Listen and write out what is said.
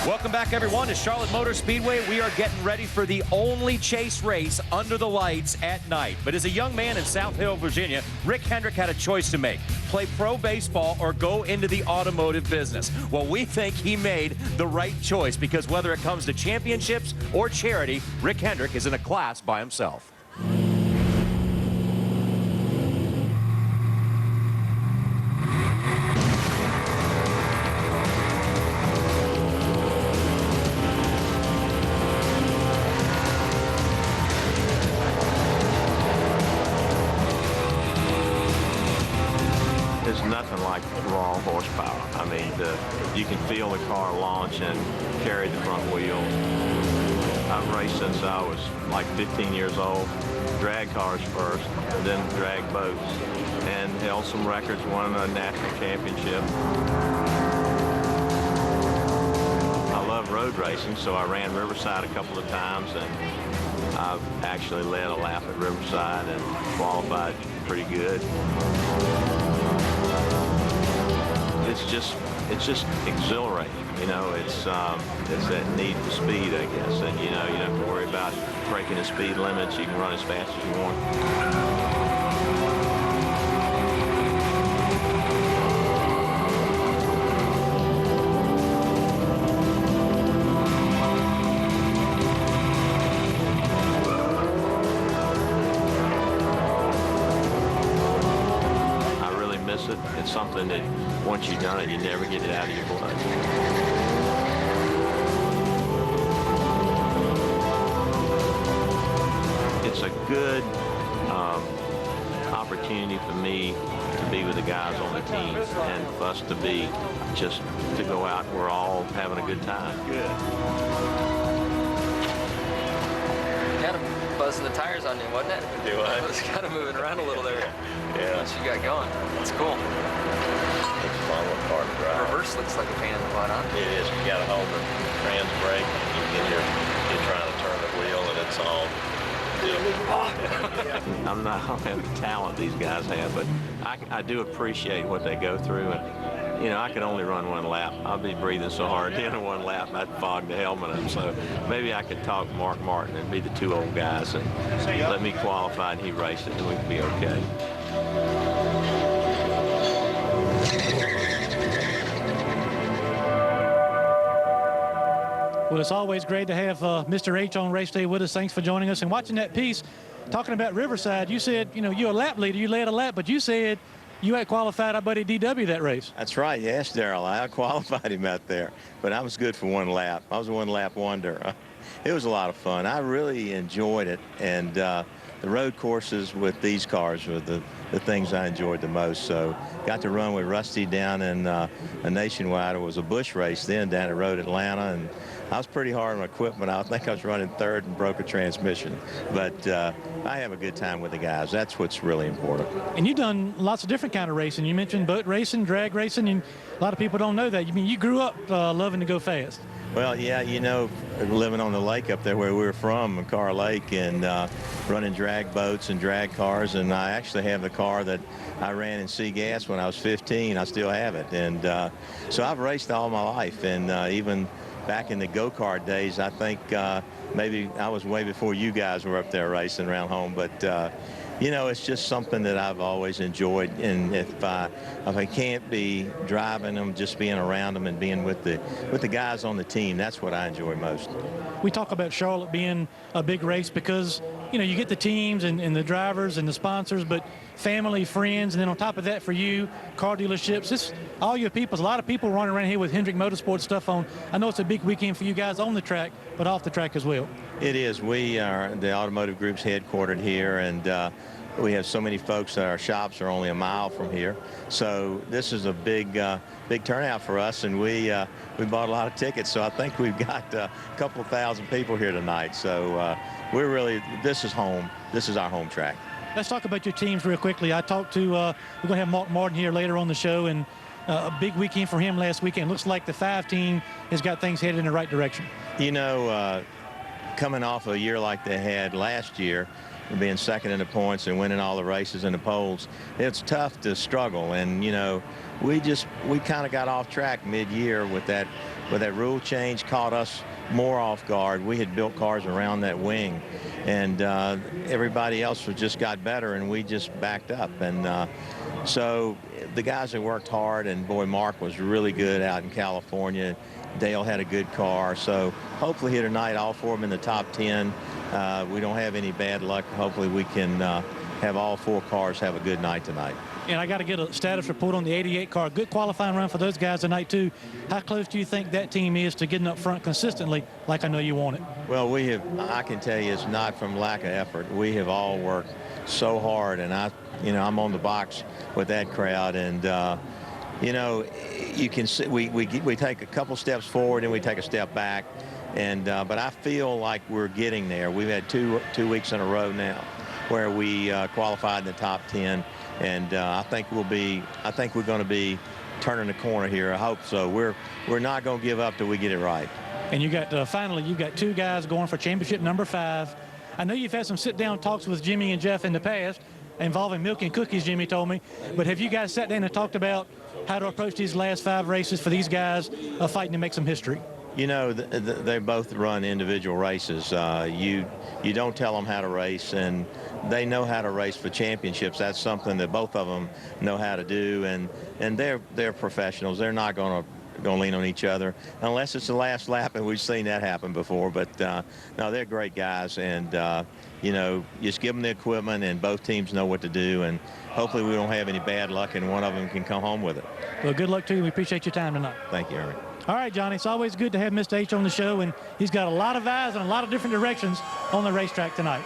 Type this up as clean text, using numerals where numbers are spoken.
Welcome back, everyone, to Charlotte Motor Speedway. We are getting ready for the only chase race under the lights at night. But as a young man in South Hill, Virginia, Rick Hendrick had a choice to make: play pro baseball or go into the automotive business. Well, we think he made the right choice, because whether it comes to championships or charity, Rick Hendrick is in a class by himself. There's nothing like raw horsepower. I mean, you can feel the car launch and carry the front wheel. I've raced since I was like 15 years old. Drag cars first, and then drag boats, and held some records, won a national championship. I love road racing, so I ran Riverside a couple of times, and I've actually led a lap at Riverside and qualified pretty good. It's just exhilarating, you know. It's that need for speed, I guess. And you know, you don't have to worry about breaking the speed limits. You can run as fast as you want. It's something that once you've done it, you never get it out of your blood. It's a good opportunity for me to be with the guys on the team, and for us to be just to go out. We're all having a good time. Good. Kind of buzzing the tires on you, wasn't it? Do I? It was kind of moving around a little there. Yeah. Once you got going. It's cool. It's a fun little car to drive. Reverse looks like a pain in the butt, huh? It is. You got to hold the trans brake, and you're trying to turn the wheel, and it's all. I don't have the talent these guys have, but I do appreciate what they go through. And you know, I could only run one lap. I'll be breathing so hard in one lap, I'd fog the helmet up. So maybe I could talk Mark Martin and be the two old guys and let me qualify and he race it, and we can be okay. Well, it's always great to have Mr. H on race day with us. Thanks for joining us. And watching that piece, talking about Riverside, you said, you know, you're a lap leader. You led a lap, but you said you had qualified our buddy DW that race. That's right. Yes, Darrell. I qualified him out there, but I was good for one lap. I was a one-lap wonder. It was a lot of fun. I really enjoyed it, and the road courses with these cars were the things I enjoyed the most. So got to run with Rusty down in a nationwide. It was a bush race then down at Road Atlanta, and I was pretty hard on equipment. I think I was running third and broke a transmission. But I have a good time with the guys. That's what's really important. And you've done lots of different kind of racing. You mentioned boat racing, drag racing, and a lot of people don't know that. You mean you grew up loving to go fast? Well, yeah, you know, living on the lake up there where we were from, Carr Lake, and running drag boats and drag cars. And I actually have the car that I ran in Sea Gas when I was 15. I still have it. And so I've raced all my life. And even back in the go-kart days, I think maybe I was way before you guys were up there racing around home. But, you know, it's just something that I've always enjoyed. And if I can't be driving them, just being around them and being with the guys on the team, that's what I enjoy most. We talk about Charlotte being a big race because, you know, you get the teams and the drivers and the sponsors, but family, friends, and then on top of that for you, car dealerships, it's all your people. A lot of people running around here with Hendrick Motorsports stuff on. I know it's a big weekend for you guys on the track, but off the track as well. It is. We are the automotive group's headquartered here, and we have so many folks that our shops are only a mile from here. So this is a big turnout for us, and we bought a lot of tickets. So I think we've got a couple thousand people here tonight. So we're really, this is home. This is our home track. Let's talk about your teams real quickly. I talked to, we're going to have Mark Martin here later on the show, and a big weekend for him last weekend. Looks like the 5 team has got things headed in the right direction. You know, coming off a year like they had last year, being second in the points and winning all the races in the polls. It's tough to struggle, and you know, we kind of got off track mid-year with that rule change. Caught us more off guard. We had built cars around that wing, and everybody else just got better, and we just backed up. And so the guys that worked hard, and boy, Mark was really good out in California. Dale had a good car, so hopefully here tonight, all four of them in the top 10. We don't have any bad luck. Hopefully we can have all four cars have a good night tonight. And I got to get a status report on the 88 car. Good qualifying run for those guys tonight, too. How close do you think that team is to getting up front consistently like I know you want it? Well, I can tell you it's not from lack of effort. We have all worked so hard, and I'm on the box with that crowd, and you know, you can see we take a couple steps forward and we take a step back, and but I feel like we're getting there. We've had two weeks in a row now where we qualified in the top 10, and I think we're going to be turning the corner here. I hope so. We're not going to give up till we get it right. And you got finally you've got two guys going for championship number 5. I know you've had some sit-down talks with Jimmy and Jeff in the past involving milk and cookies, Jimmy told me. But have you guys sat down and talked about how to approach these last 5 races for these guys fighting to make some history? You know, they both run individual races. You don't tell them how to race, and they know how to race for championships. That's something that both of them know how to do, and they're professionals. They're not going to lean on each other unless it's the last lap, and we've seen that happen before. But no, they're great guys, and you know, just give them the equipment, and both teams know what to do, and hopefully we don't have any bad luck and one of them can come home with it. Well, good luck to you. We appreciate your time tonight. Thank you, Eric. All right, Johnny, it's always good to have Mr. H on the show, and he's got a lot of eyes in a lot of different directions on the racetrack tonight.